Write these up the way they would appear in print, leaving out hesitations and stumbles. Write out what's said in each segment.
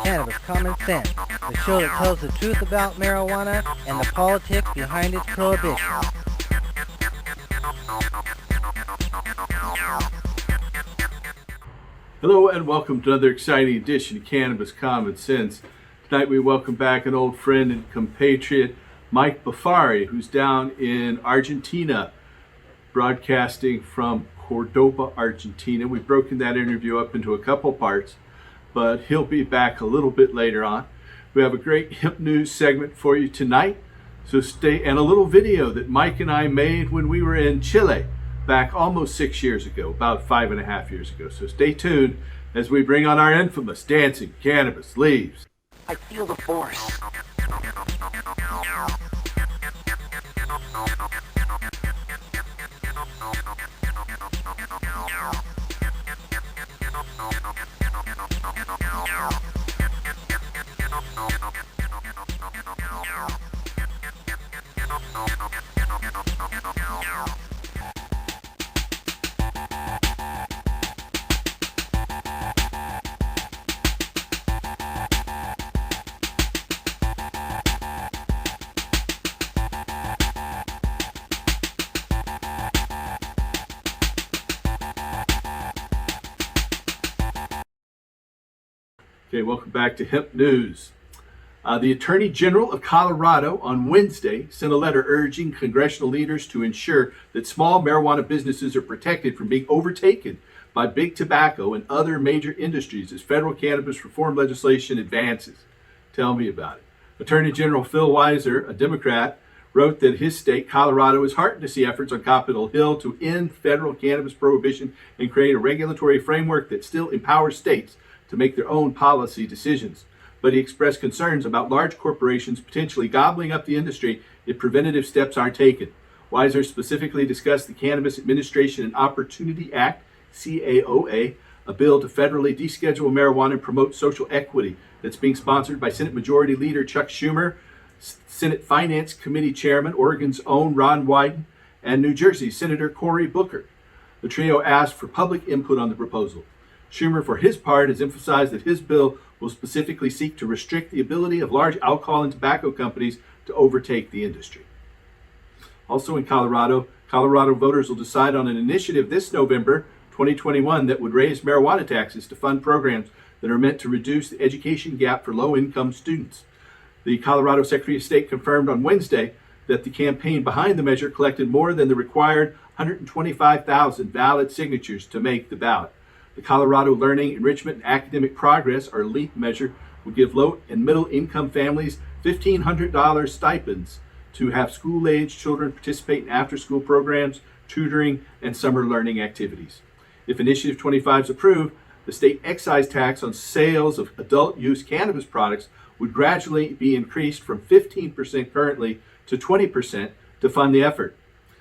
Cannabis Common Sense, the show that tells the truth about marijuana and the politics behind its prohibition. Hello and welcome to another exciting edition of Cannabis Common Sense. Tonight we welcome back an old friend and compatriot, Mike Bifari, who's down in Argentina, broadcasting from Cordoba, Argentina. We've broken that interview up into a couple parts, but he'll be back a little bit later on. We have a great hemp news segment for you tonight, so stay, and a little video that Mike and I made when we were in Chile back almost 6 years ago, about 5.5 years ago. So stay tuned as we bring on our infamous dancing cannabis leaves. I feel the force. Okay, welcome back to Hemp News. The Attorney General of Colorado on Wednesday sent a letter urging congressional leaders to ensure that small marijuana businesses are protected from being overtaken by big tobacco and other major industries as federal cannabis reform legislation advances. Tell me about it. Attorney General Phil Weiser, a Democrat, wrote that his state, Colorado, is heartened to see efforts on Capitol Hill to end federal cannabis prohibition and create a regulatory framework that still empowers states to make their own policy decisions. But he expressed concerns about large corporations potentially gobbling up the industry if preventative steps aren't taken. Weiser specifically discussed the Cannabis Administration and Opportunity Act, CAOA, a bill to federally deschedule marijuana and promote social equity that's being sponsored by Senate Majority Leader Chuck Schumer, Senate Finance Committee Chairman, Oregon's own Ron Wyden, and New Jersey's Senator Cory Booker. The trio asked for public input on the proposal. Schumer, for his part, has emphasized that his bill will specifically seek to restrict the ability of large alcohol and tobacco companies to overtake the industry. Also in Colorado, Colorado voters will decide on an initiative this November 2021 that would raise marijuana taxes to fund programs that are meant to reduce the education gap for low-income students. The Colorado Secretary of State confirmed on Wednesday that the campaign behind the measure collected more than the required 125,000 valid signatures to make the ballot. The Colorado Learning, Enrichment, and Academic Progress, or LEAP measure, will give low and middle income families $1,500 stipends to have school-age children participate in after-school programs, tutoring, and summer learning activities. If Initiative 25 is approved, the state excise tax on sales of adult-use cannabis products would gradually be increased from 15% currently to 20% to fund the effort.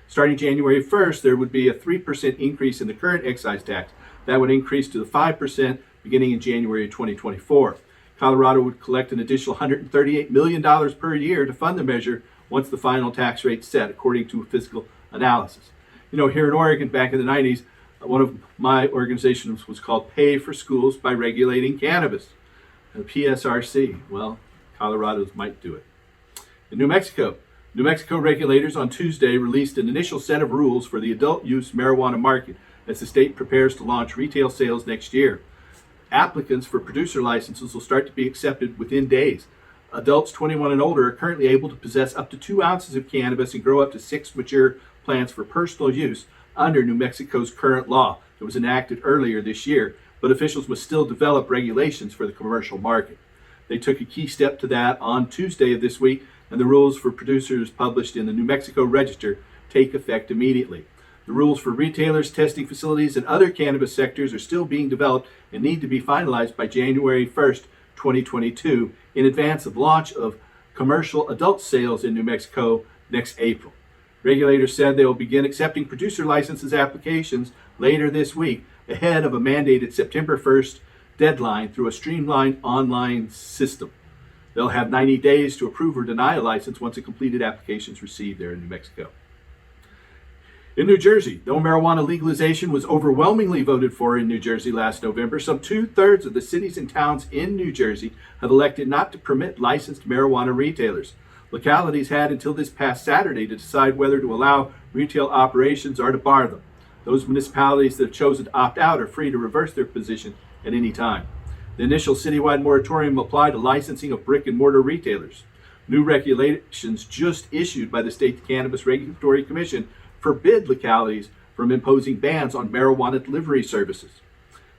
Starting January 1st, there would be a 3% increase in the current excise tax. That would increase to the 5% beginning in January 2024. Colorado would collect an additional $138 million per year to fund the measure once the final tax rate is set, according to a fiscal analysis. You know, here in Oregon, back in the 90s, one of my organizations was called Pay for Schools by Regulating Cannabis, PSRC. Well, Colorado's might do it. In New Mexico regulators on Tuesday released an initial set of rules for the adult use marijuana market as the state prepares to launch retail sales next year. Applicants for producer licenses will start to be accepted within days. Adults 21 and older are currently able to possess up to 2 ounces of cannabis and grow up to 6 mature plants for personal use under New Mexico's current law that was enacted earlier this year, but officials must still develop regulations for the commercial market. They took a key step to that on Tuesday of this week, and the rules for producers published in the New Mexico Register take effect immediately. The rules for retailers, testing facilities, and other cannabis sectors are still being developed and need to be finalized by January 1st, 2022, in advance of launch of commercial adult sales in New Mexico next April. Regulators said they will begin accepting producer licenses applications later this week, ahead of a mandated September 1st deadline through a streamlined online system. They'll have 90 days to approve or deny a license once a completed application is received there in New Mexico. In New Jersey, though marijuana legalization was overwhelmingly voted for in New Jersey last November, some 2/3 of the cities and towns in New Jersey have elected not to permit licensed marijuana retailers. Localities had until this past Saturday to decide whether to allow retail operations or to bar them. Those municipalities that have chosen to opt out are free to reverse their position at any time. The initial citywide moratorium applied to licensing of brick and mortar retailers. New regulations just issued by the state Cannabis Regulatory Commission forbid localities from imposing bans on marijuana delivery services.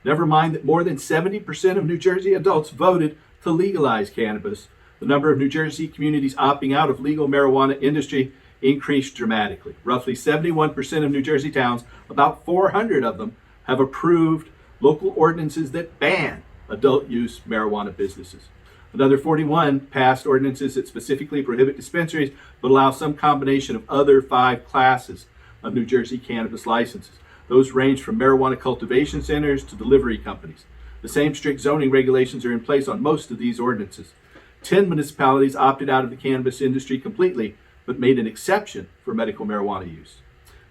Never mind that more than 70% of New Jersey adults voted to legalize cannabis. The number of New Jersey communities opting out of legal marijuana industry increased dramatically. Roughly 71% of New Jersey towns, about 400 of them, have approved local ordinances that ban adult use marijuana businesses. Another 41 passed ordinances that specifically prohibit dispensaries but allow some combination of other 5 classes of New Jersey cannabis licenses. Those range from marijuana cultivation centers to delivery companies. The same strict zoning regulations are in place on most of these ordinances. 10 municipalities opted out of the cannabis industry completely, but made an exception for medical marijuana use.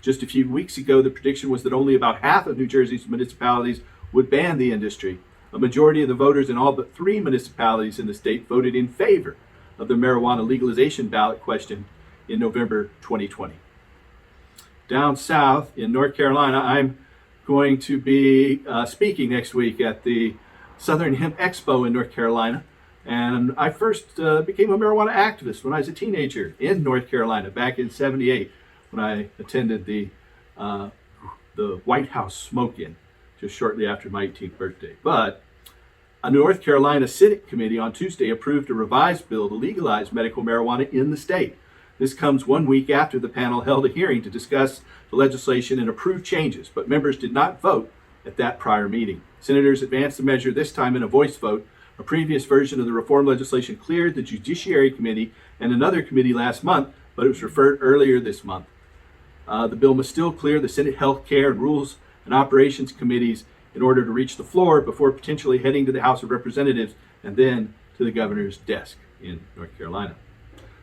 Just a few weeks ago, the prediction was that only about half of New Jersey's municipalities would ban the industry. A majority of the voters in all but 3 municipalities in the state voted in favor of the marijuana legalization ballot question in November 2020. Down south in North Carolina, I'm going to be speaking next week at the Southern Hemp Expo in North Carolina. And I first became a marijuana activist when I was a teenager in North Carolina back in '78 when I attended the White House smoke-in just shortly after my 18th birthday. But a North Carolina Senate committee on Tuesday approved a revised bill to legalize medical marijuana in the state. This comes 1 week after the panel held a hearing to discuss the legislation and approve changes, but members did not vote at that prior meeting. Senators advanced the measure this time in a voice vote. A previous version of the reform legislation cleared the Judiciary Committee and another committee last month, but it was referred earlier this month. The bill must still clear the Senate Health Care and Rules and Operations Committees in order to reach the floor before potentially heading to the House of Representatives and then to the governor's desk in North Carolina.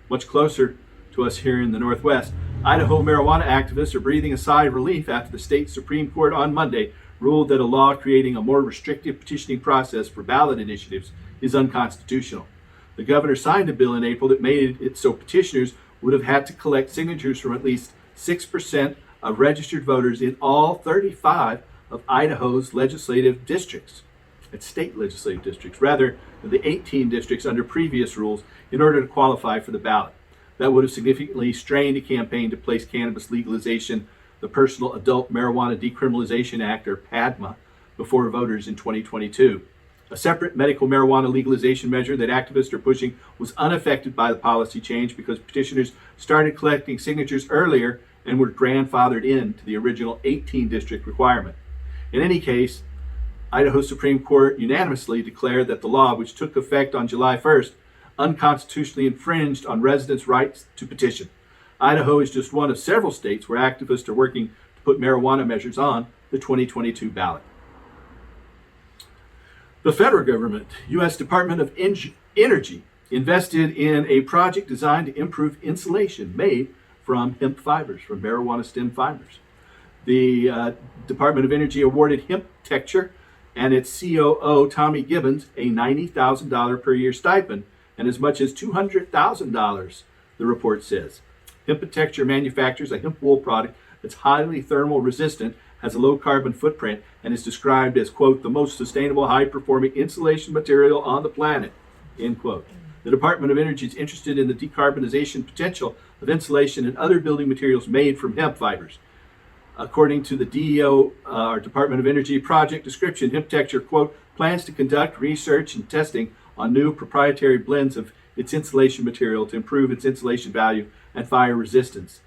Much closer to us here in the Northwest, Idaho marijuana activists are breathing a sigh of relief after the state Supreme Court on Monday ruled that a law creating a more restrictive petitioning process for ballot initiatives is unconstitutional. The governor signed a bill in April that made it so petitioners would have had to collect signatures from at least 6% of registered voters in all 35 of Idaho's legislative districts, at state legislative districts, rather than the 18 districts under previous rules in order to qualify for the ballot. That would have significantly strained a campaign to place cannabis legalization, the Personal Adult Marijuana Decriminalization Act, or PADMA, before voters in 2022. A separate medical marijuana legalization measure that activists are pushing was unaffected by the policy change because petitioners started collecting signatures earlier and were grandfathered into the original 18 district requirement. In any case, Idaho Supreme Court unanimously declared that the law, which took effect on July 1st, unconstitutionally infringed on residents' rights to petition. Idaho is just one of several states where activists are working to put marijuana measures on the 2022 ballot. The federal government, U.S. Department of Energy, invested in a project designed to improve insulation made from hemp fibers, from marijuana stem fibers. The Department of Energy awarded Hemp Texture and its COO, Tommy Gibbons, a $90,000 per year stipend and as much as $200,000, the report says. Hemp Texture manufactures a hemp wool product that's highly thermal resistant, has a low carbon footprint, and is described as, quote, the most sustainable, high-performing insulation material on the planet, end quote. The Department of Energy is interested in the decarbonization potential of insulation and other building materials made from hemp fibers. According to the DEO, or Department of Energy project description, Hemp Texture, quote, plans to conduct research and testing on new proprietary blends of its insulation material to improve its insulation value and fire resistance,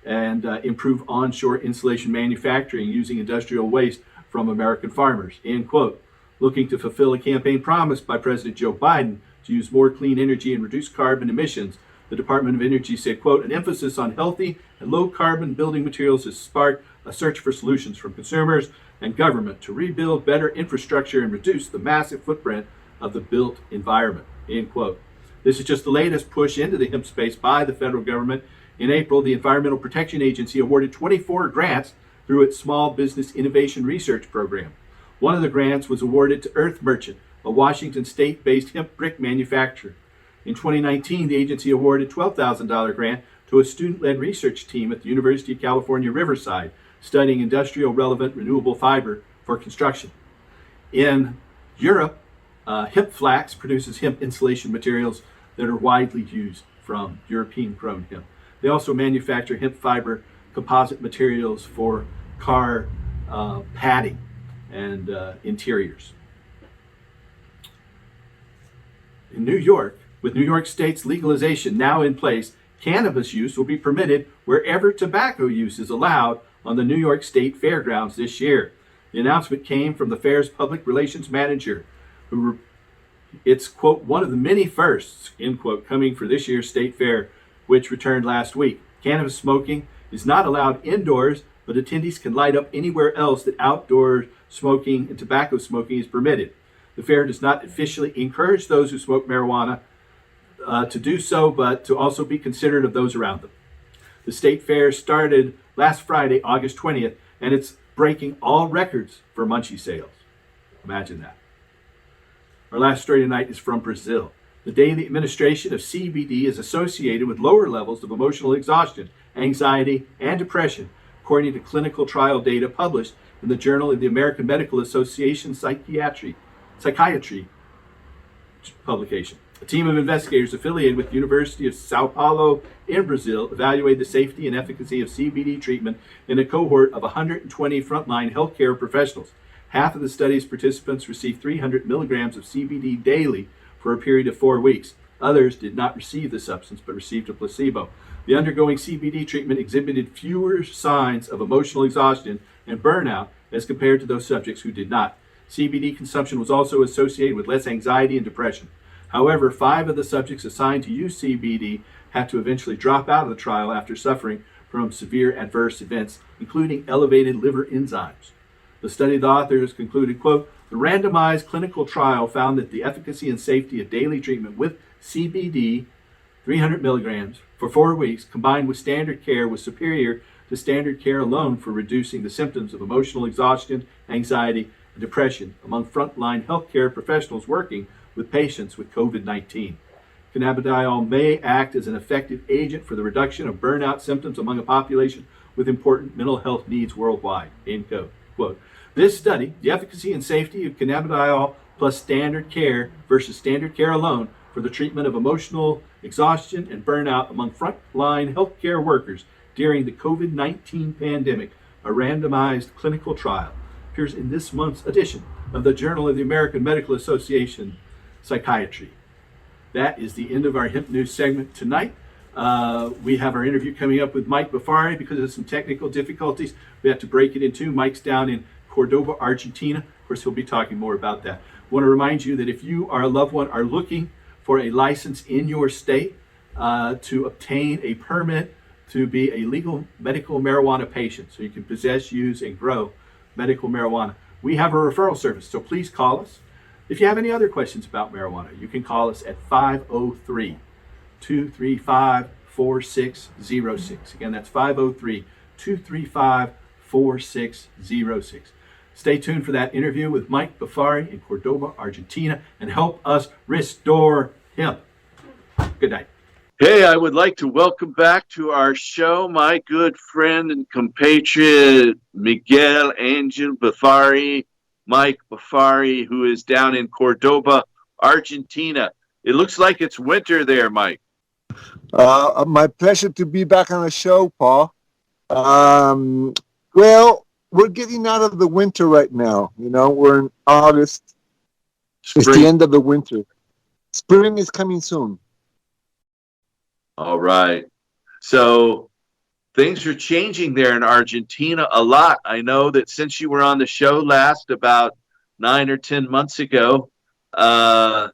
and improve onshore insulation manufacturing using industrial waste from American farmers, end quote. Looking to fulfill a campaign promise by President Joe Biden to use more clean energy and reduce carbon emissions, the Department of Energy said, quote, an emphasis on healthy and low carbon building materials has sparked a search for solutions from consumers and government to rebuild better infrastructure and reduce the massive footprint of the built environment, end quote. This is just the latest push into the hemp space by the federal government. In April, the Environmental Protection Agency awarded 24 grants through its Small Business Innovation Research Program. One of the grants was awarded to Earth Merchant, a Washington state-based hemp brick manufacturer. In 2019, the agency awarded a $12,000 grant to a student-led research team at the University of California, Riverside, studying industrial relevant renewable fiber for construction. In Europe, hemp flax produces hemp insulation materials that are widely used from European-grown hemp. They also manufacture hemp fiber composite materials for car padding and interiors. In New York, with New York State's legalization now in place, cannabis use will be permitted wherever tobacco use is allowed on the New York State Fairgrounds this year. The announcement came from the fair's public relations manager, it's, quote, one of the many firsts, end quote, coming for this year's state fair, which returned last week. Cannabis smoking is not allowed indoors, but attendees can light up anywhere else that outdoor smoking and tobacco smoking is permitted. The fair does not officially encourage those who smoke marijuana to do so, but to also be considerate of those around them. The state fair started last Friday, August 20th, and it's breaking all records for munchie sales. Imagine that. Our last story tonight is from Brazil. The daily administration of CBD is associated with lower levels of emotional exhaustion, anxiety, and depression, according to clinical trial data published in the Journal of the American Medical Association Psychiatry publication. A team of investigators affiliated with the University of Sao Paulo in Brazil evaluated the safety and efficacy of CBD treatment in a cohort of 120 frontline healthcare professionals. Half of the study's participants received 300 milligrams of CBD daily for a period of 4 weeks. Others did not receive the substance but received a placebo. The undergoing CBD treatment exhibited fewer signs of emotional exhaustion and burnout as compared to those subjects who did not. CBD consumption was also associated with less anxiety and depression. However, 5 of the subjects assigned to use CBD had to eventually drop out of the trial after suffering from severe adverse events, including elevated liver enzymes. The study authors concluded, quote, the randomized clinical trial found that the efficacy and safety of daily treatment with CBD, 300 milligrams, for 4 weeks, combined with standard care, was superior to standard care alone for reducing the symptoms of emotional exhaustion, anxiety, and depression among frontline healthcare professionals working with patients with COVID-19. Cannabidiol may act as an effective agent for the reduction of burnout symptoms among a population with important mental health needs worldwide, end quote. This study, the efficacy and safety of cannabidiol plus standard care versus standard care alone for the treatment of emotional exhaustion and burnout among frontline healthcare workers during the COVID-19 pandemic, a randomized clinical trial, appears in this month's edition of the Journal of the American Medical Association Psychiatry. That is the end of our Hemp News segment tonight. We have our interview coming up with Mike Bifari. Because of some technical difficulties, we have to break it in two. Mike's down in Cordoba, Argentina. Of course, he'll be talking more about that. I want to remind you that if you or a loved one are looking for a license in your state to obtain a permit to be a legal medical marijuana patient, so you can possess, use, and grow medical marijuana, we have a referral service. So please call us. If you have any other questions about marijuana, you can call us at 503-235-4606. Again, that's 503-235-4606. Stay tuned for that interview with Mike Bifari in Cordoba, Argentina, and help us restore hemp. Good night. Hey, I would like to welcome back to our show my good friend and compatriot Miguel Angel Bifari, Mike Bifari, who is down in Cordoba, Argentina. It looks like it's winter there, Mike. My pleasure to be back on the show, Paul. Well, we're getting out of the winter right now. You know, we're in August. Spring. It's the end of the winter. Spring is coming soon. All right. So things are changing there in Argentina a lot. I know that since you were on the show last about 9 or 10 months ago, now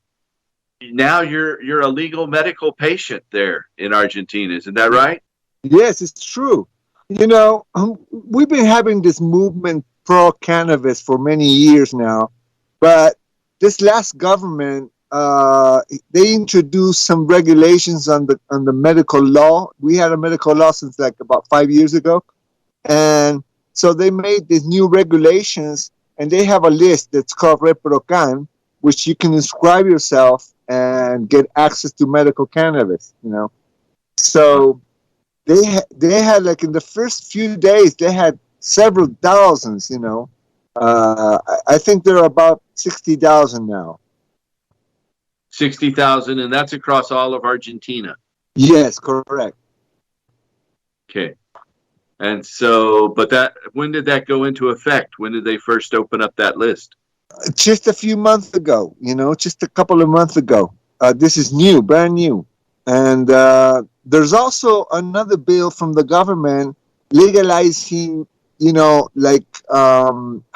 you're a legal medical patient there in Argentina. Isn't that right? Yes, it's true. You know, we've been having this movement pro-cannabis for many years now, but this last government they introduced some regulations on the medical law. We had a medical law since like about 5 years ago, and so they made these new regulations, and they have a list that's called Reprocan, which you can inscribe yourself and get access to medical cannabis. So they had like in the first few days they had several thousands. I think there are about 60,000 now. 60,000, and that's across all of Argentina. Yes, correct. Okay. And so, but when did that go into effect? When did they first open up that list? Just a few months ago, just a couple of months ago. This is new, brand new. And there's also another bill from the government legalizing,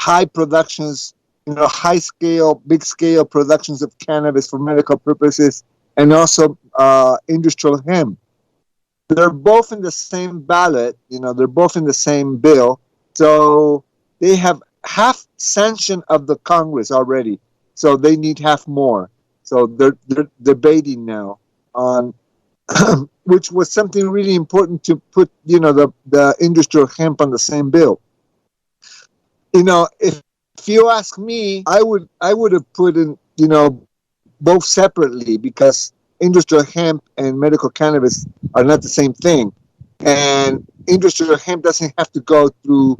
high productions, big scale productions of cannabis for medical purposes, and also industrial hemp. They're both in the same ballot, they're both in the same bill. So they have half sanction of the Congress already. So they need half more. So they're debating now on, which was something really important to put, the industrial hemp on the same bill. If you ask me, I would have put in, both separately, because industrial hemp and medical cannabis are not the same thing. And industrial hemp doesn't have to go through,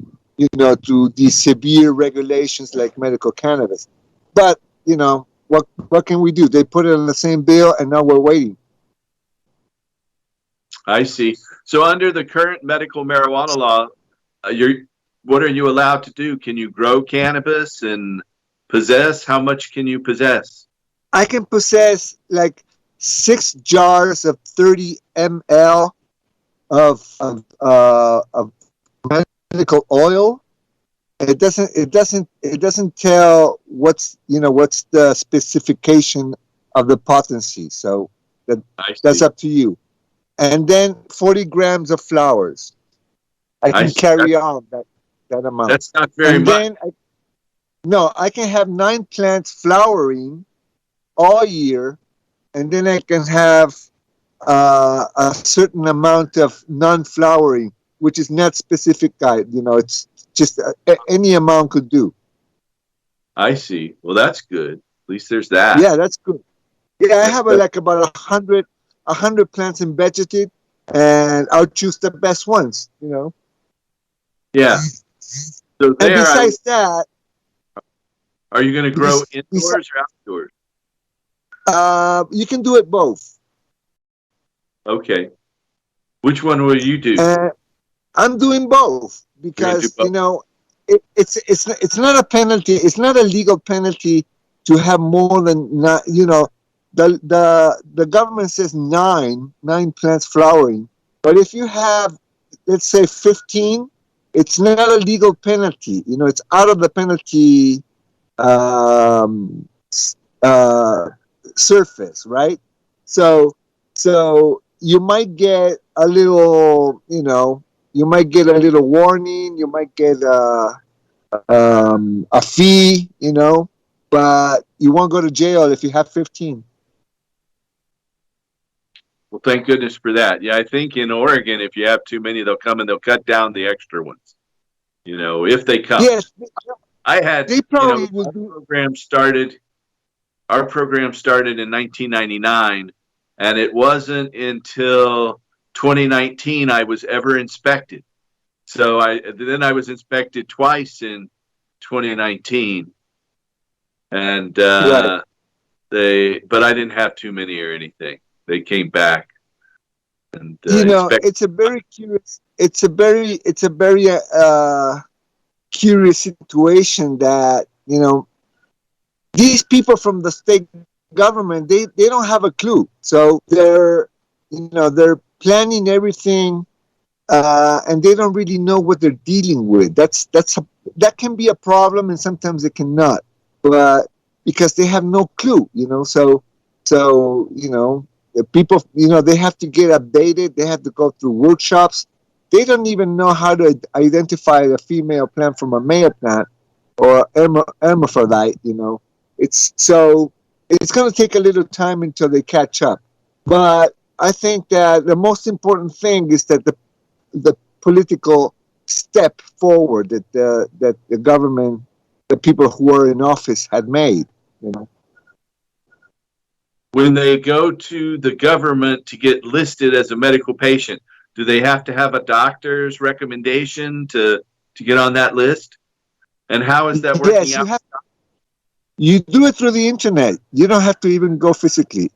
through these severe regulations like medical cannabis. But, what can we do? They put it on the same bill, and now we're waiting. I see. So under the current medical marijuana law, what are you allowed to do? Can you grow cannabis and possess? How much can you possess? I can possess like 6 jars of 30 ml of medical oil. It doesn't tell what's the specification of the potency. So that's up to you. And then 40 grams of flowers. I can carry on that amount. That's not very much. I can have 9 plants flowering all year, and then I can have a certain amount of non-flowering, which is not specific. It's just any amount could do. I see. Well, that's good. At least there's that. Yeah, that's good. Yeah, I have about 100 plants embedded, and I'll choose the best ones. Yeah. So and besides that, are you going to grow indoors or outdoors? You can do it both. Okay. Which one will you do? I'm doing both because it's not a penalty. It's not a legal penalty to have more than the government says 9 plants flowering, but if you have, let's say 15, it's not a legal penalty. It's out of the penalty surface, right? So you might get a little, you might get a little warning. You might get a fee, but you won't go to jail if you have 15. Well, thank goodness for that. Yeah, I think in Oregon, if you have too many, they'll come and they'll cut down the extra ones. If they come. Yes, I had. They probably our program started in 1999, and it wasn't until 2019 I was ever inspected. So I was inspected twice in 2019, and right. But I didn't have too many or anything. They came back, and it's a very curious. It's a very curious situation that these people from the state government they don't have a clue. So they're planning everything, and they don't really know what they're dealing with. That can be a problem, and sometimes it cannot. But because they have no clue, so the people, they have to get updated. They have to go through workshops. They don't even know how to identify a female plant from a male plant or hermaphrodite. It's so it's going to take a little time until they catch up. But I think that the most important thing is that the political step forward that the government, the people who are in office had made, you know. When they go to the government to get listed as a medical patient, do they have to have a doctor's recommendation to get on that list? And how is that working Yes, out? you do it through the internet. You don't have to even go physically.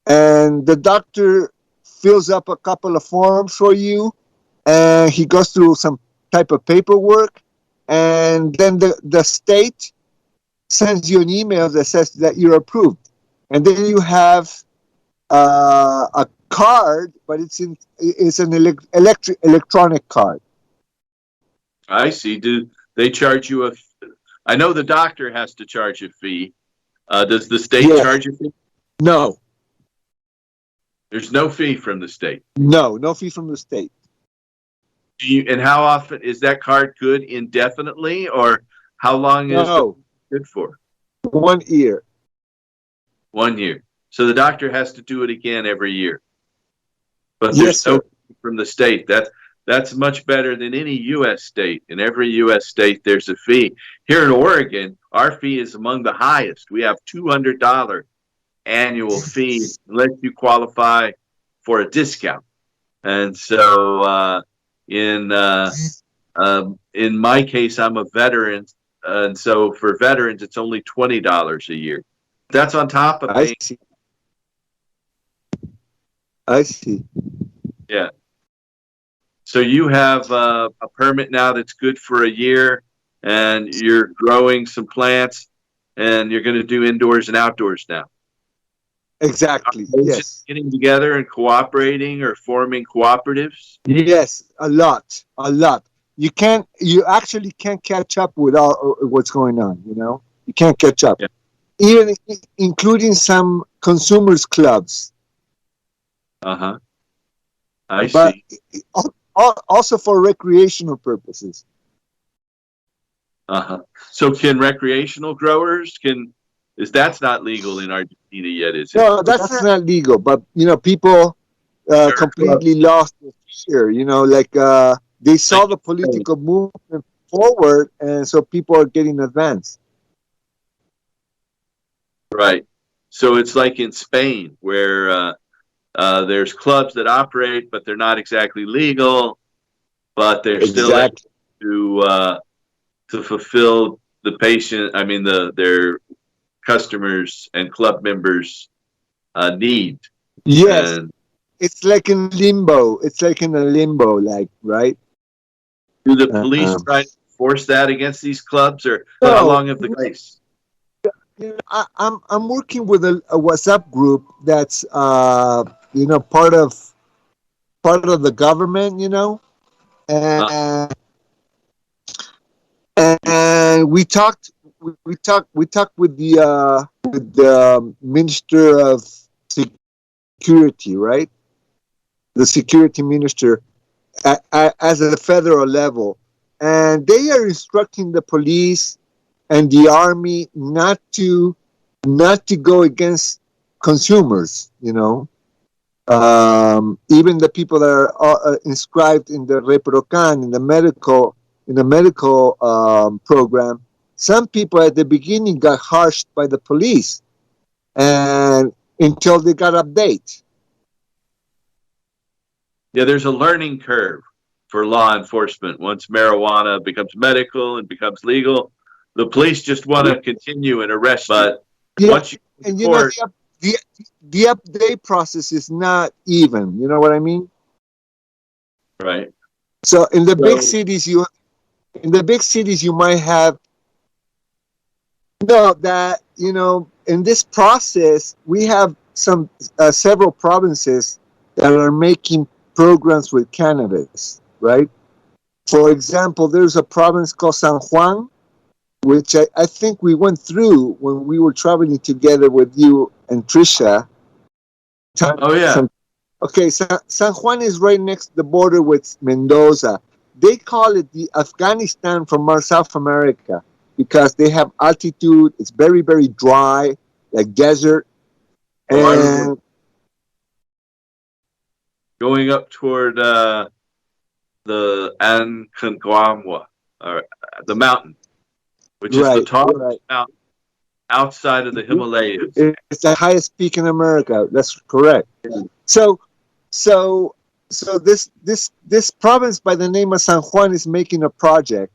And the doctor fills up a couple of forms for you, and he goes through some type of paperwork, and then the state sends you an email that says that you're approved. And then you have a card, but it's an electronic card. I see. Do they charge you I know the doctor has to charge a fee. Does the state charge a fee? No. There's no fee from the state. No fee from the state. And how often is that card good indefinitely, or how long is it good for? 1 year. 1 year. So the doctor has to do it again every year. But there's no fee from the state. That's much better than any U.S. state. In every U.S. state, there's a fee. Here in Oregon, our fee is among the highest. We have $200 annual fee unless you qualify for a discount. And so in my case, I'm a veteran, and so for veterans, it's only $20 a year. That's on top of paying. I see. Yeah. So you have a permit now that's good for a year, and you're growing some plants, and you're going to do indoors and outdoors now. Exactly. Yes. Just getting together and cooperating or forming cooperatives. Yes, a lot. You actually can't catch up with all what's going on. You know, you can't catch up. Yeah. Even including some consumers clubs. I see. Also for recreational purposes. So can recreational growers that's not legal in Argentina yet, is it? No, that's not legal. But you know, people completely lost their fear. You know, like they saw the political movement forward, and so people are getting advanced. Right. So it's like in Spain, where there's clubs that operate, but they're not exactly legal, but they're still able to fulfill their customers and club members' need. Yes, it's like in limbo. It's like in a limbo, like, right? Do the police try to force that against these clubs, or how long have the guys? You know, I'm working with a WhatsApp group that's you know, part of the government, you know, and we talked with the Minister of Security, right? The security minister at a federal level, and they are instructing the police and the army not to go against consumers, you know. Even the people that are inscribed in the Reprocan, in the medical program, some people at the beginning got harshed by the police, and until they got update. Yeah, there's a learning curve for law enforcement. Once marijuana becomes medical and becomes legal, the police just want to continue and arrest. But once you know, the update process is not even. You know what I mean? Right. So in the big cities, you might have that. You know, in this process, we have several provinces that are making programs with cannabis. Right. For example, there's a province called San Juan, which I think we went through when we were traveling together with you and Trisha. Oh, yeah. Okay, San Juan is right next to the border with Mendoza. They call it the Afghanistan from South America because they have altitude. It's very, very dry. like desert. Oh, And going up toward the Aconcagua, or the mountain, which is the right, tallest right. mountain outside of the Himalayas. It's the highest peak in America. That's correct. So, so, so this province by the name of San Juan is making a project,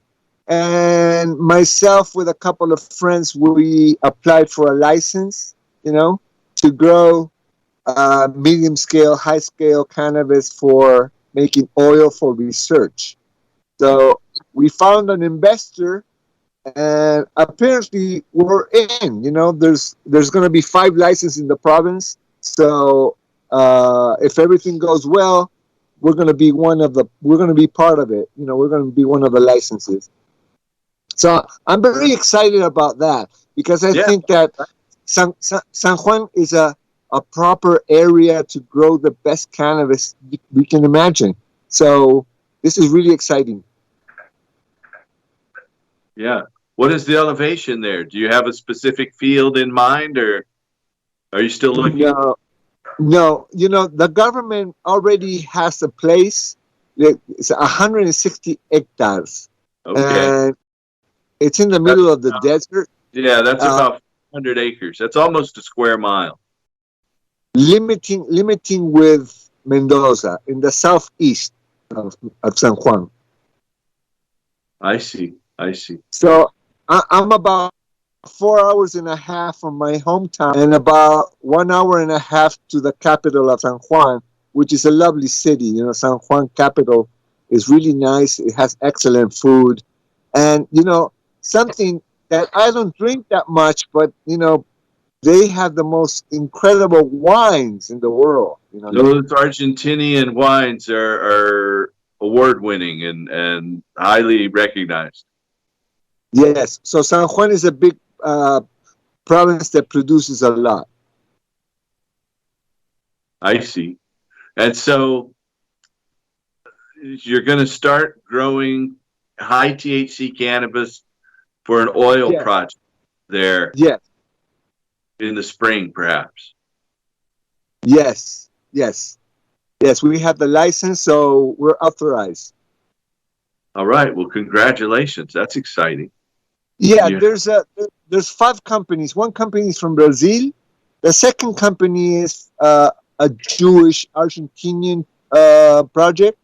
and myself with a couple of friends, we applied for a license, to grow medium scale, high scale cannabis for making oil for research. So we found an investor, and apparently we're in. There's going to be 5 licenses in the province. So if everything goes well, we're going to be part of it. We're going to be one of the licenses. So I'm very excited about that, because I think that San Juan is a proper area to grow the best cannabis we can imagine. So this is really exciting. Yeah. What is the elevation there? Do you have a specific field in mind, or are you still looking? No. The government already has a place. It's 160 hectares. Okay. And it's in the middle of the desert. Yeah, that's about 100 acres. That's almost a square mile. Limiting with Mendoza in the southeast of San Juan. I see. So I'm about 4 hours and a half from my hometown, and about 1 hour and a half to the capital of San Juan, which is a lovely city. San Juan capital is really nice. It has excellent food. And, something that I don't drink that much, but, they have the most incredible wines in the world. Those Argentinian wines are award-winning and highly recognized. Yes. So San Juan is a big province that produces a lot. I see. And so you're going to start growing high THC cannabis for an oil project there. Yes. In the spring, perhaps. Yes. We have the license, so we're authorized. All right. Well, congratulations. That's exciting. Yeah. There's 5 companies. One company is from Brazil. The second company is a Jewish Argentinian project.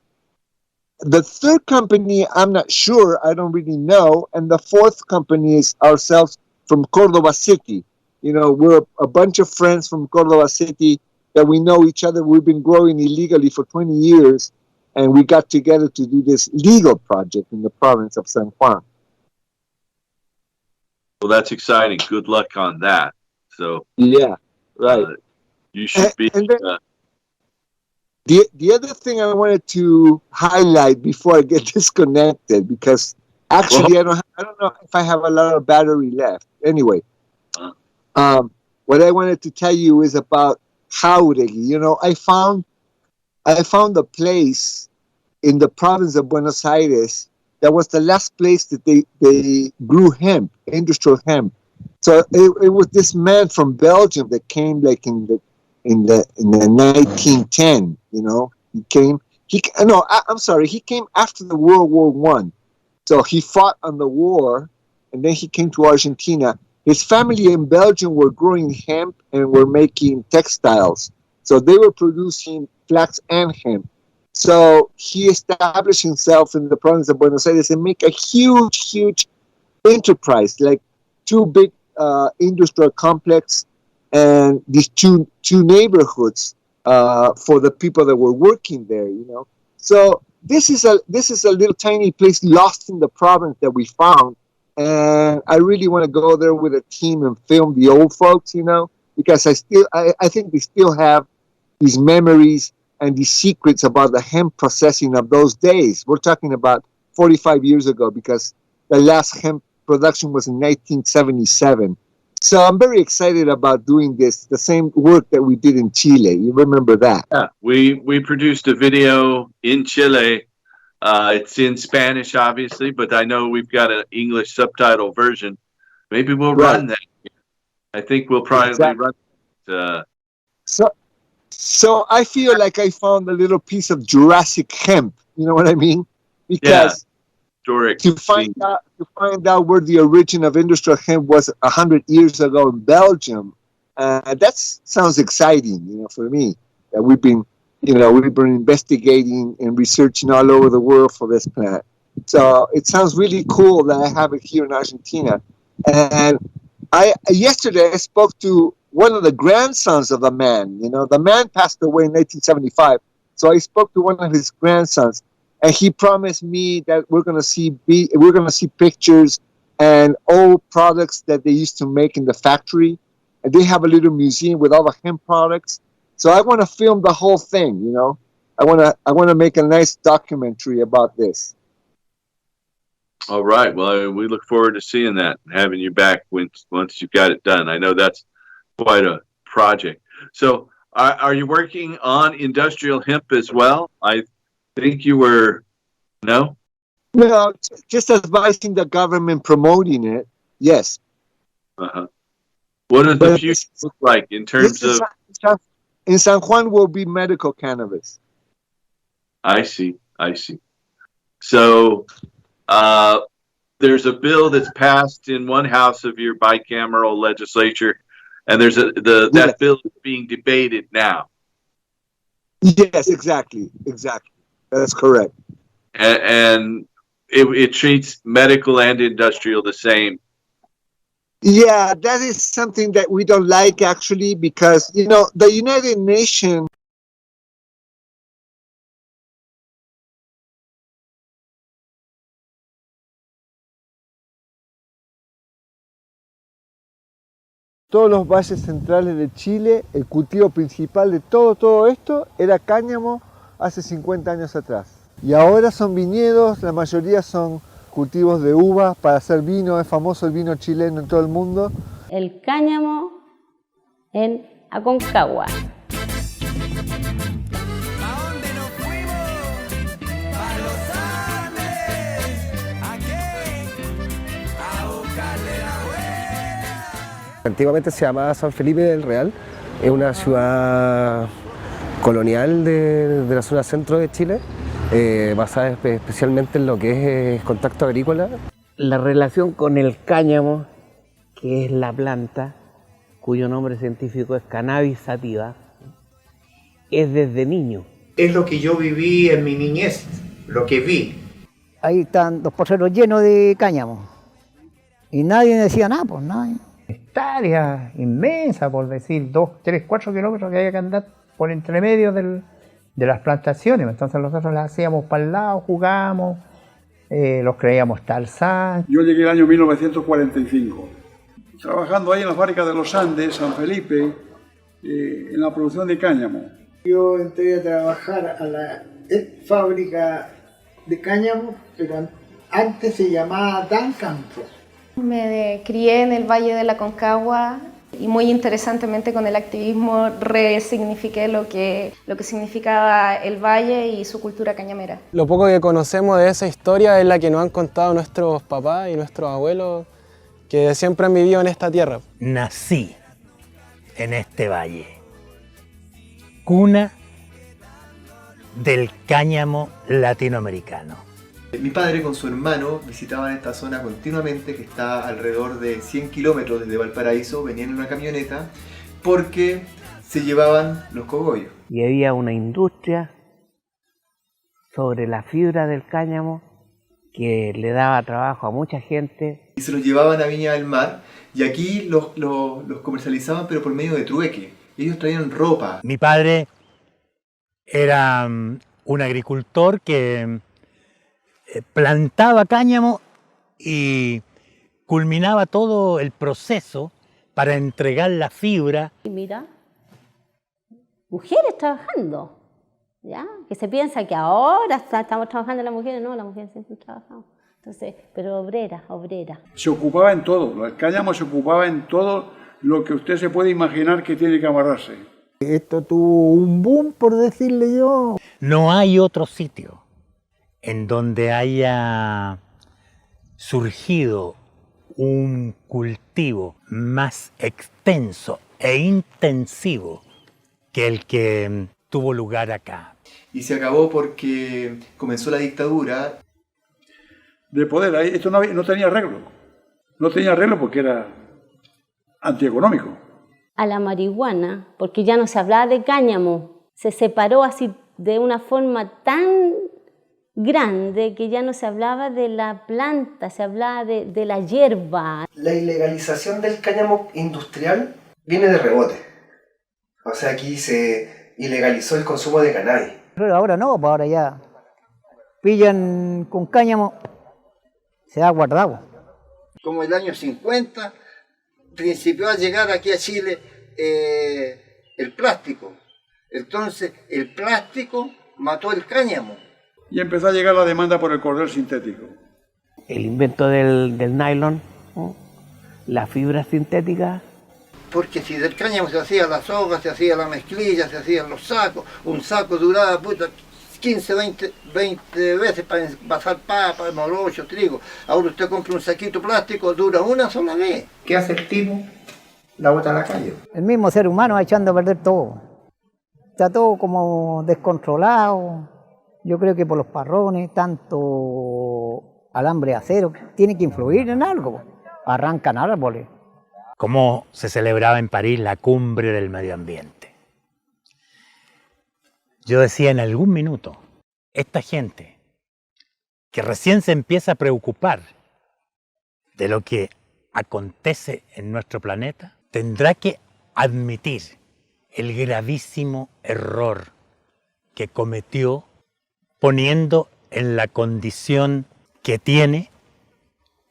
The third company, I'm not sure. I don't really know. And the fourth company is ourselves from Cordova City. We're a bunch of friends from Cordova City that we know each other. We've been growing illegally for 20 years, and we got together to do this legal project in the province of San Juan. Well, that's exciting. Good luck on that. So yeah, right. You should be. And then, the other thing I wanted to highlight before I get disconnected, because actually I don't know if I have a lot of battery left. Anyway. What I wanted to tell you is about Jauregui. I found a place in the province of Buenos Aires that was the last place that they grew hemp, industrial hemp. So it was this man from Belgium that came like in the 1910. He came after the World War I. So he fought on the war, and then he came to Argentina. His family in Belgium were growing hemp and were making textiles. So they were producing flax and hemp. So he established himself in the province of Buenos Aires and make a huge enterprise, like 2 big industrial complex and these two neighborhoods for the people that were working there. So this is a little tiny place lost in the province that we found. And I really want to go there with a team and film the old folks, because I think they still have these memories and these secrets about the hemp processing of those days. We're talking about 45 years ago, because the last hemp production was in 1977. So I'm very excited about doing this, the same work that we did in Chile. You remember that? Yeah, we produced a video in Chile. It's in Spanish, obviously, but I know we've got an English subtitle version. Maybe we'll run that. I think we'll probably Exactly. run. So I feel like I found a little piece of Jurassic hemp. You know what I mean? Yeah, Because historic. to find out where the origin of industrial hemp was 100 years ago in Belgium, that sounds exciting. For me, that we've been investigating and researching all over the world for this plant. So it sounds really cool that I have it here in Argentina. And yesterday I spoke to one of the grandsons of the man. The man passed away in 1975. So I spoke to one of his grandsons, and he promised me that we're gonna see pictures and old products that they used to make in the factory, and they have a little museum with all the hemp products. So I want to film the whole thing. I want to make a nice documentary about this. All right. Well, we look forward to seeing that and having you back once you've got it done. I know that's quite a project. So, are you working on industrial hemp as well? I think you were. No. No, just advising the government promoting it. Yes. Uh-huh. What does the future look like in terms of? In San Juan will be medical cannabis. I see. So, there's a bill that's passed in one house of your bicameral legislature, and there's that bill is being debated now. Yes, exactly. That's correct. And it treats medical and industrial the same. Yeah, that is something that we don't like, actually, because the United Nations todos los valles centrales de Chile, el cultivo principal de todo esto era cáñamo hace 50 años atrás. Y ahora son viñedos, la mayoría son cultivos de uvas para hacer vino, es famoso el vino chileno en todo el mundo. El cáñamo en Aconcagua. Antiguamente se llamaba San Felipe del Real, es una ciudad colonial de la zona centro de Chile, basada especialmente en lo que es contacto agrícola. La relación con el cáñamo, que es la planta, cuyo nombre científico es Cannabis sativa, es desde niño. Es lo que yo viví en mi niñez, lo que vi. Ahí están los potreros llenos de cáñamo y nadie decía nada, pues nadie. Hectáreas inmensas, por decir 2, 3, 4 kilómetros que había que andar por entre medio de las plantaciones. Entonces nosotros las hacíamos para el lado, jugábamos, los creíamos Tarzán. Yo llegué el año 1945, trabajando ahí en la fábrica de los Andes, San Felipe, en la producción de cáñamo. Yo entré a trabajar a la fábrica de cáñamo, pero antes se llamaba Campo. Me crié en el Valle de la Aconcagua y muy interesantemente con el activismo resignifiqué lo que significaba el valle y su cultura cañamera. Lo poco que conocemos de esa historia es la que nos han contado nuestros papás y nuestros abuelos que siempre han vivido en esta tierra. Nací en este valle, cuna del cáñamo latinoamericano. Mi padre con su hermano visitaban esta zona continuamente, que está alrededor de 100 kilómetros desde Valparaíso, venían en una camioneta porque se llevaban los cogollos. Y había una industria sobre la fibra del cáñamo que le daba trabajo a mucha gente. Y se los llevaban a Viña del Mar y aquí los comercializaban, pero por medio de trueque. Ellos traían ropa. Mi padre era un agricultor que plantaba cáñamo y culminaba todo el proceso para entregar la fibra. Y mira, mujeres trabajando, ¿ya? Que se piensa que ahora estamos trabajando las mujeres, no, las mujeres siempre trabajamos. Entonces, pero obreras. Se ocupaba en todo, el cáñamo se ocupaba en todo lo que usted se puede imaginar que tiene que amarrarse. Esto tuvo un boom, por decirle yo. No hay otro sitio en donde haya surgido un cultivo más extenso e intensivo que el que tuvo lugar acá. Y se acabó porque comenzó la dictadura. De poder, ahí esto no tenía arreglo. No tenía arreglo porque era antieconómico. A la marihuana, porque ya no se hablaba de cáñamo, se separó así de una forma tan grande que ya no se hablaba de la planta, se hablaba de la hierba. La ilegalización del cáñamo industrial viene de rebote. O sea, aquí se ilegalizó el consumo de cannabis. Pero ahora no, pues ahora ya pillan con cáñamo, se ha guardado. Como el año 50, principió a llegar aquí a Chile el plástico. Entonces, el plástico mató el cáñamo. Y empezó a llegar la demanda por el cordel sintético. El invento del nylon, ¿no? La fibra sintética. Porque si del cáñamo se hacía la soga, se hacía la mezclilla, se hacían los sacos, un saco duraba 15, 20 veces para envasar papa, morocho, trigo. Ahora usted compra un saquito plástico, dura una sola vez. ¿Qué hace el tipo? La bota a la calle. El mismo ser humano va echando a perder todo. Está todo como descontrolado. Yo creo que por los parrones, tanto alambre de acero, tiene que influir en algo. Arrancan árboles. Cómo se celebraba en París la cumbre del medio ambiente. Yo decía en algún minuto, esta gente que recién se empieza a preocupar de lo que acontece en nuestro planeta, tendrá que admitir el gravísimo error que cometió poniendo en la condición que tiene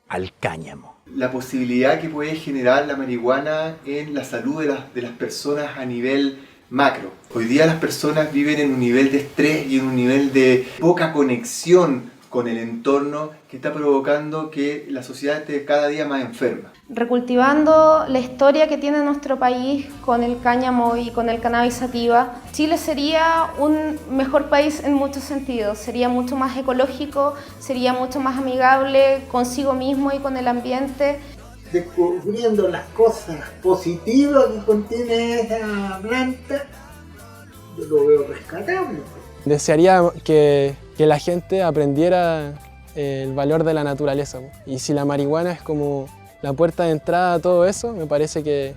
al cáñamo. La posibilidad que puede generar la marihuana en la salud de las personas a nivel macro. Hoy día las personas viven en un nivel de estrés y en un nivel de poca conexión con el entorno que está provocando que la sociedad esté cada día más enferma. Recultivando la historia que tiene nuestro país con el cáñamo y con el cannabis sativa, Chile sería un mejor país en muchos sentidos. Sería mucho más ecológico, sería mucho más amigable consigo mismo y con el ambiente. Descubriendo las cosas positivas que contiene esa planta, yo lo veo rescatable. Desearía que la gente aprendiera el valor de la naturaleza. Y si la marihuana es como la puerta de entrada a todo eso, me parece que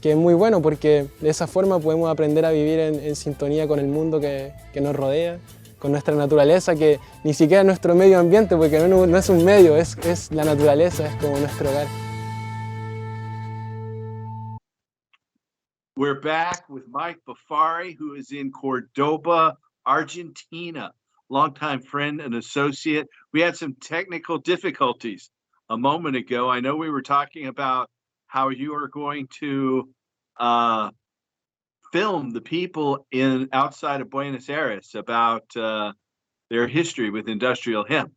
es muy bueno, porque de esa forma podemos aprender a vivir en sintonía con el mundo que nos rodea, con nuestra naturaleza, que ni siquiera es nuestro medio ambiente, porque no es un medio, es la naturaleza, es como nuestro hogar. We're back with Mike Bifari, who is in Cordoba, Argentina. Longtime friend and associate. We had some technical difficulties a moment ago. I know we were talking about how you are going to film the people outside of Buenos Aires about their history with industrial hemp.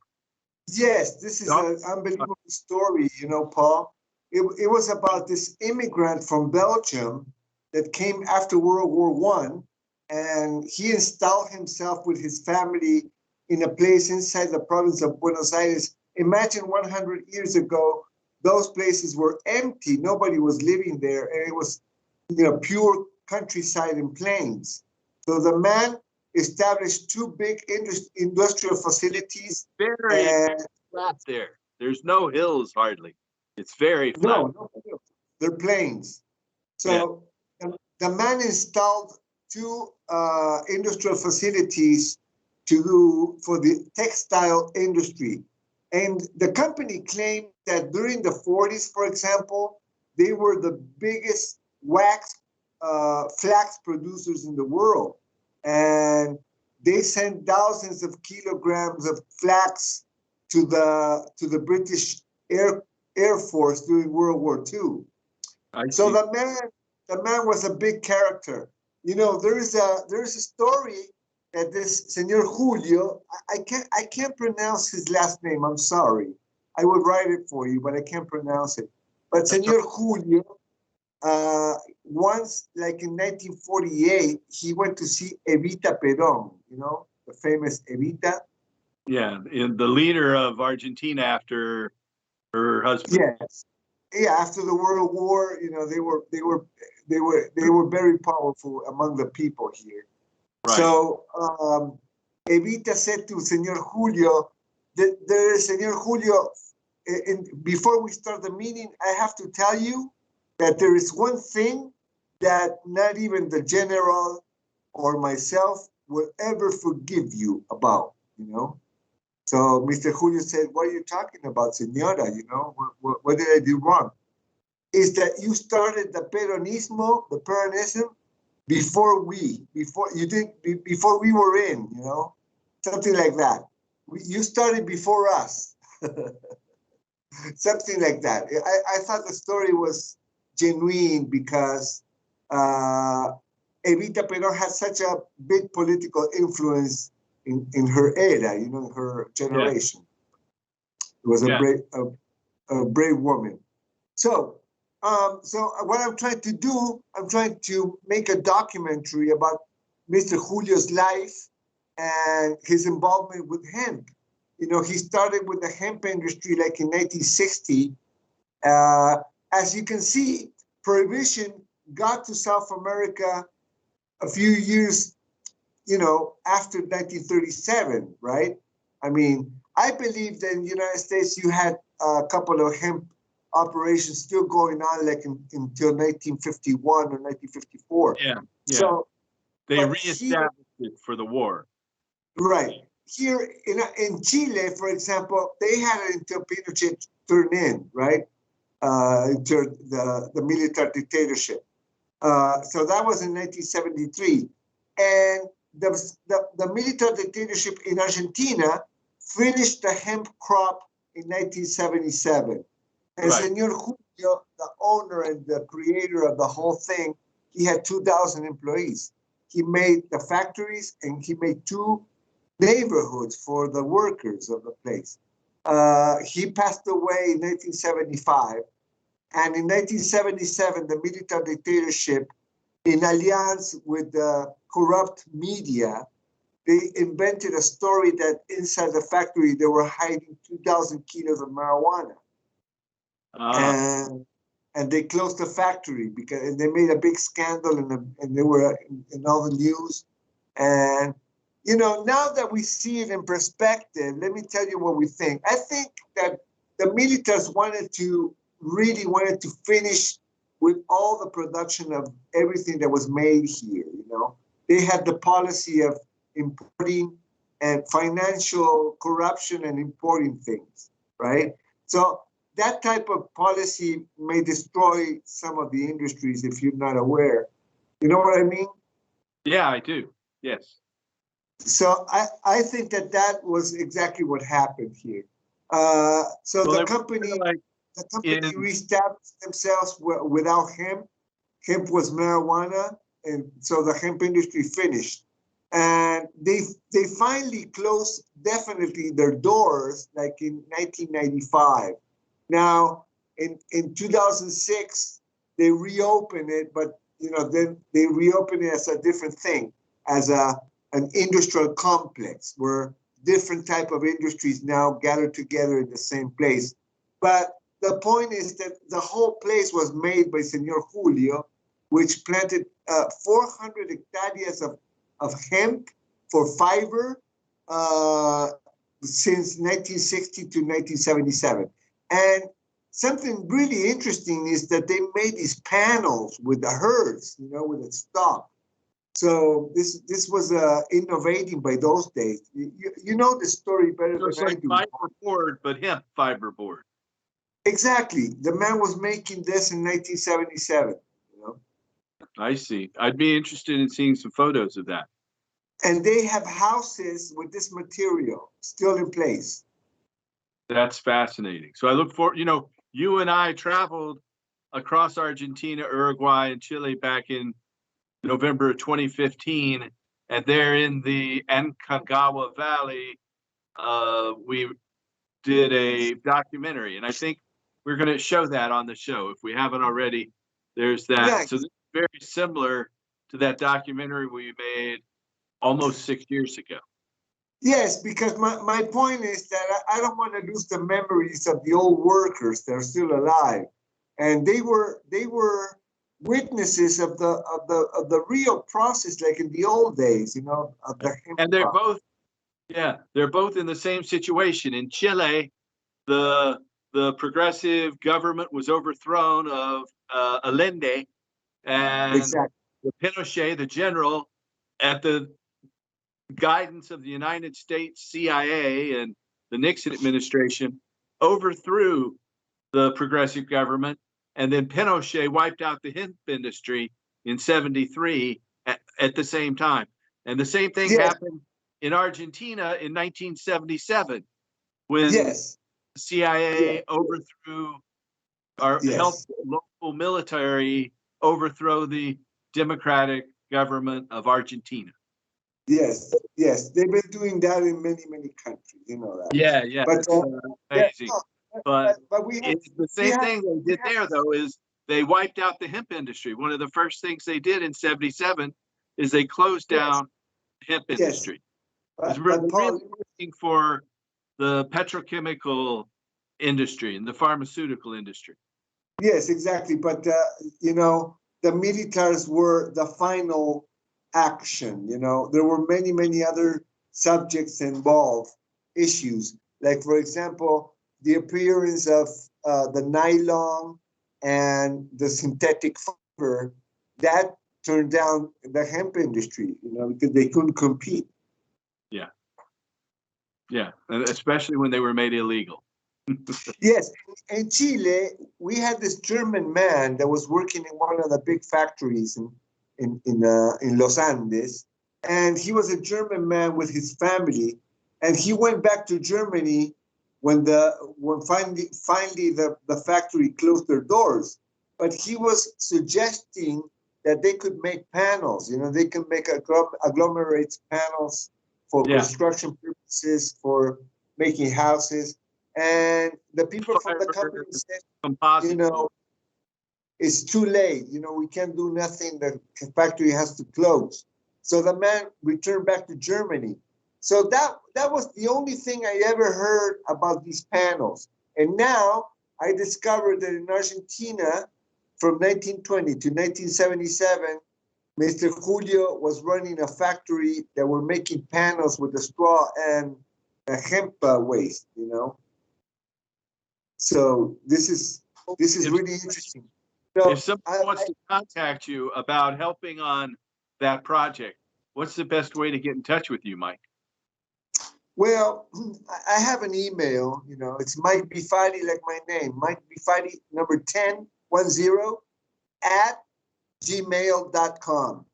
Yes, this is an unbelievable story, you know, Paul. It was about this immigrant from Belgium that came after World War I, and he installed himself with his family in a place inside the province of Buenos Aires. Imagine 100 years ago, those places were empty. Nobody was living there, and it was, pure countryside and plains. So the man established two big industrial facilities. Very flat there. There's no hills hardly. It's very flat. No hills. They're plains. So the man installed two industrial facilities for the textile industry. And the company claimed that during the 40s, for example, they were the biggest flax producers in the world. And they sent thousands of kilograms of flax to the British Air Force during World War II. So the man was a big character. There is a story that this Señor Julio, I can't pronounce his last name, I'm sorry. I would write it for you, but I can't pronounce it. But Señor Julio, once, like in 1948, he went to see Evita Perón, the famous Evita. Yeah, and the leader of Argentina after Her husband. Yes. Yeah, after the World War, you know, they were very powerful among the people here. Right. So Evita said to Senor Julio, Senor Julio, before we start the meeting, I have to tell you that there is one thing that not even the general or myself will ever forgive you about, you know? So Mr. Julio said, what are you talking about, Senora? You know, what did I do wrong? Is that you started the Peronism, before we were in, you know, something like that. You started before us, something like that. I thought the story was genuine because Evita Perón had such a big political influence in her era, you know, in her generation. It was a brave woman. So what I'm trying to do, I'm trying to make a documentary about Mr. Julio's life and his involvement with hemp. You know, he started with the hemp industry like in 1960. As you can see, prohibition got to South America a few years, you know, after 1937, right? I mean, I believe that in the United States, you had a couple of hemp operations still going on like until 1951 or 1954. Yeah. So they reestablished it for the war. Right. Here in Chile, for example, they had it until Pinochet turned in, right? Until the military dictatorship. So that was in 1973. And the military dictatorship in Argentina finished the hemp crop in 1977. And Right. Senor Julio, the owner and the creator of the whole thing, he had 2,000 employees. He made the factories and he made 2 neighborhoods for the workers of the place. He passed away in 1975. And in 1977, the military dictatorship, in alliance with the corrupt media, they invented a story that inside the factory, they were hiding 2,000 kilos of marijuana. And they closed the factory and they made a big scandal and they were in all the news. And, you know, now that we see it in perspective, let me tell you what we think. I think that the militaries really wanted to finish with all the production of everything that was made here, you know. They had the policy of importing and financial corruption and importing things, right? So that type of policy may destroy some of the industries if you're not aware. You know what I mean? Yeah, I do. Yes. So I think that was exactly what happened here. So the company reestablished themselves without hemp. Hemp was marijuana, and so the hemp industry finished. And they finally closed definitely their doors like in 1995. Now, in 2006, they reopened it, but you know, then they reopened it as a different thing, as an industrial complex where different type of industries now gather together in the same place. But the point is that the whole place was made by Senor Julio, which planted 400 hectares of hemp for fiber since 1960 to 1977. And something really interesting is that they made these panels with the herds, you know, with the stock. So this was innovating by those days. You know the story better So it's than like I do. fiber board, but hemp fiber board. Exactly. The man was making this in 1977. You know. I see. I'd be interested in seeing some photos of that. And they have houses with this material still in place. That's fascinating. So I look forward, you know, you and I traveled across Argentina, Uruguay, and Chile back in November of 2015. And there in the Aconcagua Valley, we did a documentary. And I think we're going to show that on the show. If we haven't already, there's that. Nice. So this is very similar to that documentary we made almost 6 years ago. Yes, because my point is that I don't want to lose the memories of the old workers that are still alive, and they were witnesses of the real process, like in the old days, of the hemp And they're crop. they're both in the same situation. In Chile, the progressive government was overthrown of Allende, and Exactly. Pinochet, the general, at the guidance of the United States CIA and the Nixon administration, overthrew the progressive government, and then Pinochet wiped out the hemp industry in '73 at the same time. And the same thing happened in Argentina in 1977 when the CIA overthrew or helped local military overthrow the democratic government of Argentina. Yes, they've been doing that in many countries, you know that. Yeah, But it's amazing. But we have, it's the same thing they did there, though, is they wiped out the hemp industry. One of the first things they did in '77 is they closed down the hemp industry. They were really working for the petrochemical industry and the pharmaceutical industry. Yes, exactly. But the militaries were the final action. There were many other subjects involved, issues. Like, for example, the appearance of the nylon and the synthetic fiber that turned down the hemp industry, because they couldn't compete. Yeah, and especially when they were made illegal. Yes, in Chile, we had this German man that was working in one of the big factories in Los Andes, and he was a German man with his family, and he went back to Germany when finally the factory closed their doors. But he was suggesting that they could make panels. They can make agglomerates panels for construction purposes, for making houses. And the people from the company said, it's too late. We can't do nothing. The factory has to close. So the man returned back to Germany. So that was the only thing I ever heard about these panels. And now I discovered that in Argentina, from 1920 to 1977, Mr. Julio was running a factory that were making panels with the straw and hemp waste, So this is really interesting. So if someone wants to contact you about helping on that project, what's the best way to get in touch with you, Mike? Well, I have an email, it's Mike Bifari, like my name, Mike Bifari, number 1010 @gmail.com.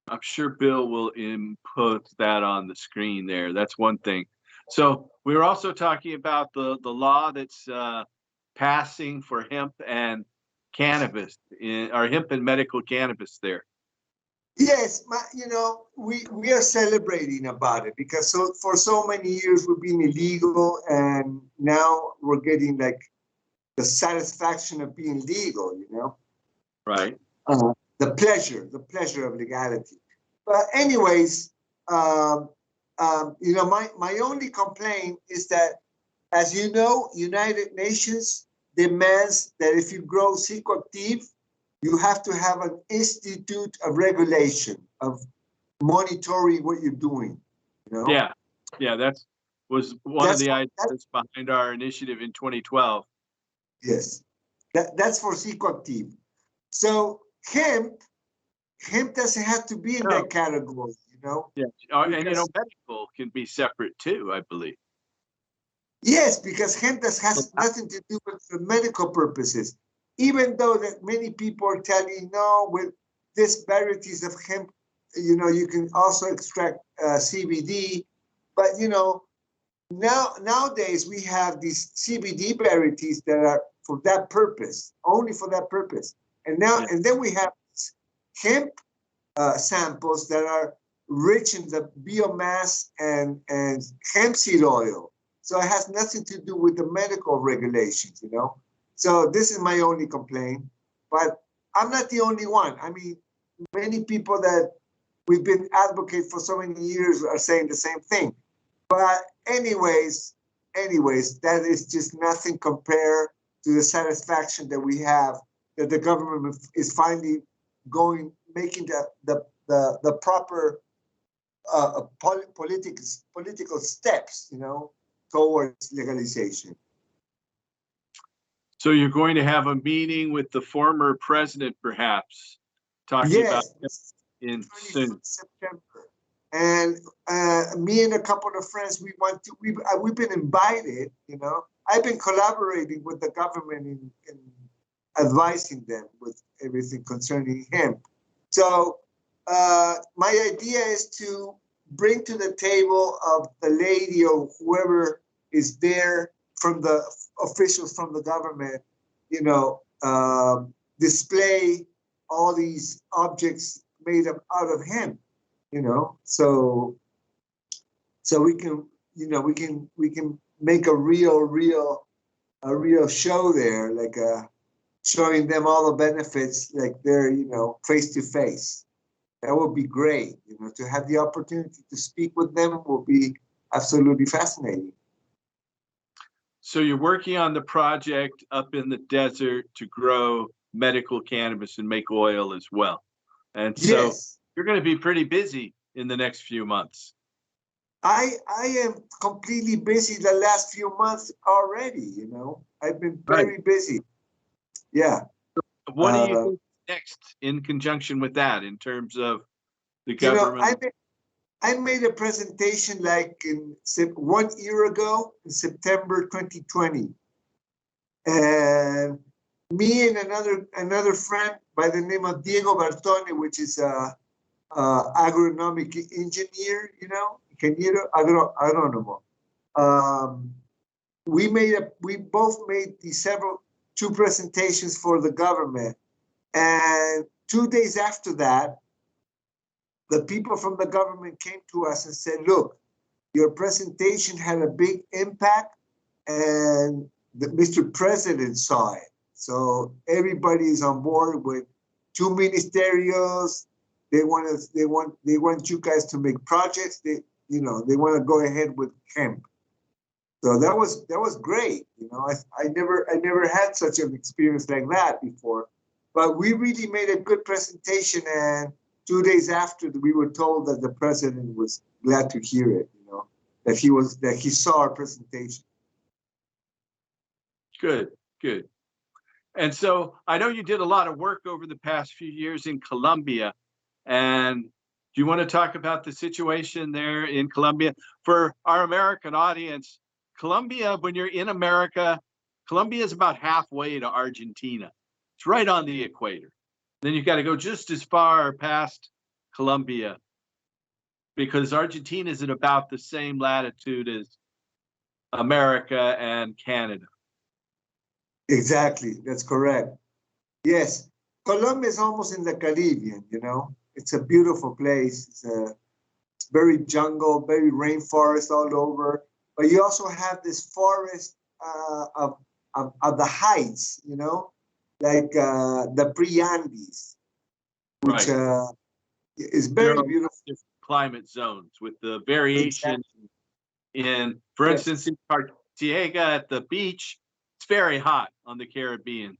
I'm sure Bill will input that on the screen there. That's one thing. So we were also talking about the law that's passing for hemp and cannabis, or hemp and medical cannabis there. Yes, we are celebrating about it because for so many years we've been illegal, and now we're getting like the satisfaction of being legal, Right. The pleasure of legality. But anyways, my only complaint is that, as you know, United Nations demands that if you grow psychoactive, you have to have an institute of regulation, of monitoring what you're doing. Yeah, that was one of the ideas behind our initiative in 2012. Yes, that's for psychoactive. So hemp doesn't have to be in that category, Yeah, and medical can be separate too, I believe. Yes, because hemp has nothing to do with the medical purposes. Even though that many people are telling, no, with these varieties of hemp, you can also extract CBD. But nowadays we have these CBD varieties that are for that purpose, only for that purpose. And then we have hemp samples that are rich in the biomass and hemp seed oil. So it has nothing to do with the medical regulations, So this is my only complaint, but I'm not the only one. I mean, many people that we've been advocates for so many years are saying the same thing. But anyways, that is just nothing compared to the satisfaction that we have that the government is finally making the proper political steps, towards legalization. So you're going to have a meeting with the former president, perhaps, talking about in soon. September. And me and a couple of friends, we've been invited. I've been collaborating with the government in advising them with everything concerning hemp. So my idea is to bring to the table of the lady or whoever is there from the officials from the government, display all these objects made out of hemp, so we can make a real show there, like showing them all the benefits, like they're, face to face. That would be great, to have the opportunity to speak with them will be absolutely fascinating. So you're working on the project up in the desert to grow medical cannabis and make oil as well. And so you're going to be pretty busy in the next few months. I am completely busy the last few months already, I've been very busy. Yeah. What do you think next in conjunction with that in terms of the government? I made a presentation like 1 year ago in September 2020. And me and another friend by the name of Diego Bertone, which is a agronomic engineer, ingeniero agrónomo. We both made two presentations for the government. And 2 days after that, the people from the government came to us and said, look, your presentation had a big impact and Mr. President saw it. So everybody is on board with 2 ministerios. They want you guys to make projects. They want to go ahead with hemp. So that was great. I never had such an experience like that before. But we really made a good presentation, and 2 days after, we were told that the president was glad to hear it. That he saw our presentation. Good. And so I know you did a lot of work over the past few years in Colombia. And do you want to talk about the situation there in Colombia? For our American audience, Colombia, when you're in America, Colombia is about halfway to Argentina. It's right on the equator. Then you've got to go just as far past Colombia because Argentina is at about the same latitude as America and Canada. Exactly, that's correct. Yes, Colombia is almost in the Caribbean, It's a beautiful place. It's very jungle, very rainforest all over. But you also have this forest of the heights, like the pre-Andes, which is very beautiful. Climate zones with the variation in, for instance, in Cartagena at the beach, it's very hot on the Caribbean.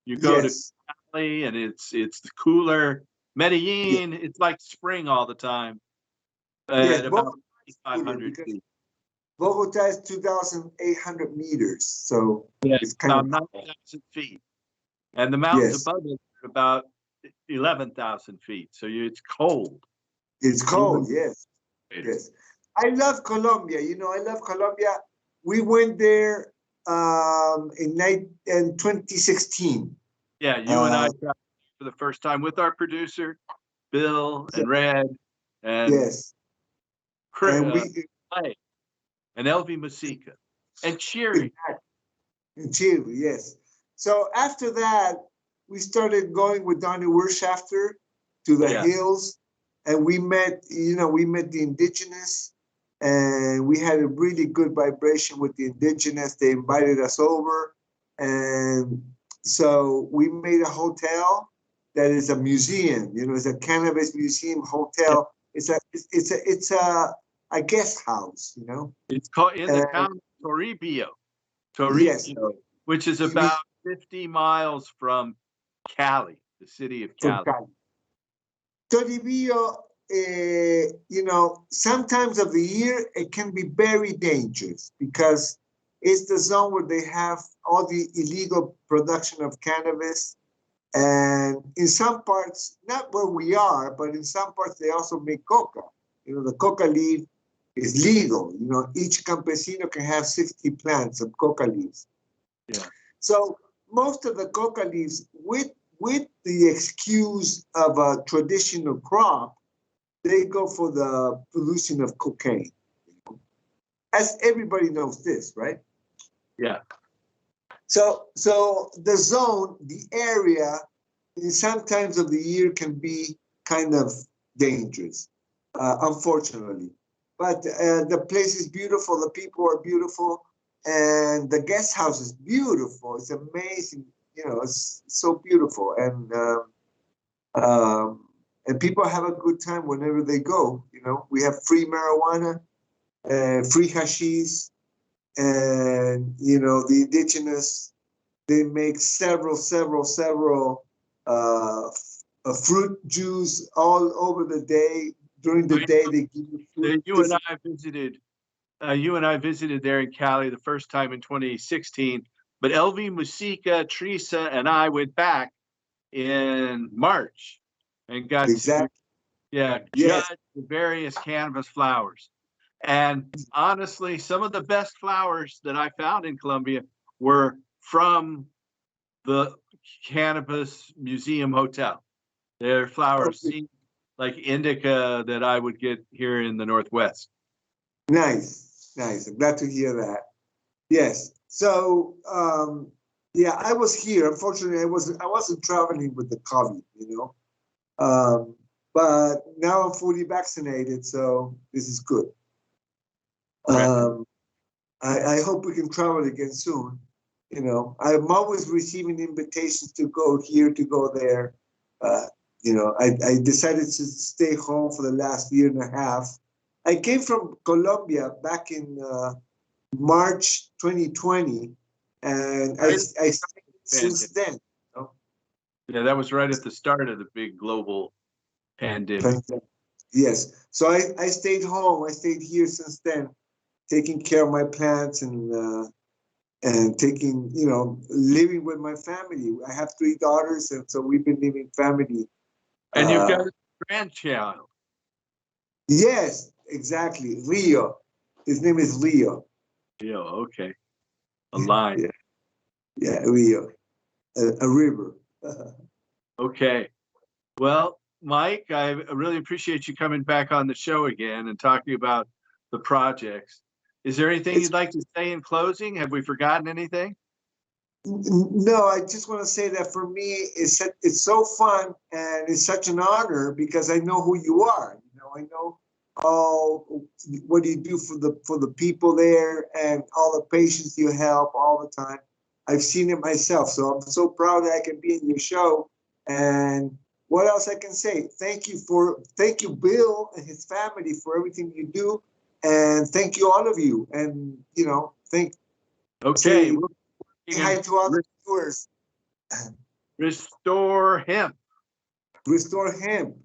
You go to Cali and it's cooler. Medellin, it's like spring all the time. At about 500 feet. Bogota is 2,800 meters, so it's kind of 9,000 feet. And the mountains above it are about 11,000 feet. So it's cold. It's cold, yes. I love Colombia. I love Colombia. We went there in 2016. Yeah, you and I traveled for the first time with our producer, Bill and Red, and Clay, and Elvie Musica, and Cheery. And Cheery, yes. So after that, we started going with Donnie Wirtschafter to the hills, and we met the indigenous, and we had a really good vibration with the indigenous. They invited us over, and so we made a hotel that is a museum. You know, it's a cannabis museum hotel. It's a guest house. You know, it's called in the town of Toribio, yes, which is about 50 miles from Cali, the city of Cali. Toribio, you know, sometimes of the year it can be very dangerous because it's the zone where they have all the illegal production of cannabis. And in some parts, not where we are, but in some parts they also make coca. You know, the coca leaf is legal. You know, each campesino can have 60 plants of coca leaves. Yeah. So most of the coca leaves, with the excuse of a traditional crop, they go for the pollution of cocaine. As everybody knows this, right? Yeah. So the zone, the area, in some times of the year can be kind of dangerous, unfortunately. But the place is beautiful, the people are beautiful, and the guest house is beautiful. It's amazing, you know, it's so beautiful. And people have a good time whenever they go. You know, we have free marijuana, free hashish, and you know, the indigenous, they make several fruit juice all over the day. During the day, they give you fruit. You and I visited there in Cali the first time in 2016. But LV Musica, Teresa, and I went back in March and got to judge the various cannabis flowers. And honestly, some of the best flowers that I found in Colombia were from the Cannabis Museum Hotel. Their flowers seem like indica that I would get here in the Northwest. Nice. I'm glad to hear that. Yes. So, I was here. Unfortunately, I wasn't traveling with the COVID, you know. But now I'm fully vaccinated, so this is good. I hope we can travel again soon. You know, I'm always receiving invitations to go here, to go there. You know, I decided to stay home for the last year and a half. I came from Colombia back in March 2020, and I stayed since then. You know? Yeah, that was right at the start of the big global pandemic. Yes. So I stayed home. I stayed here since then, taking care of my plants and taking, you know, living with my family. I have 3 daughters, and so we've been living family. And you've got a grandchild. Yes, exactly. Rio. His name is Rio. Rio, okay. A line. Yeah, Rio. A river. Okay. Well, Mike, I really appreciate you coming back on the show again and talking about the projects. Is there anything you'd like to say in closing? Have we forgotten anything? No, I just want to say that for me, it's so fun and it's such an honor because I know who you are. You know, I know what you do for the people there and all the patients you help all the time. I've seen it myself, so I'm so proud that I can be in your show. And what else I can say? Thank you, Bill and his family for everything you do, and thank you all of you. And you know, Okay. Say hi to all the viewers. Restore hemp. Restore hemp.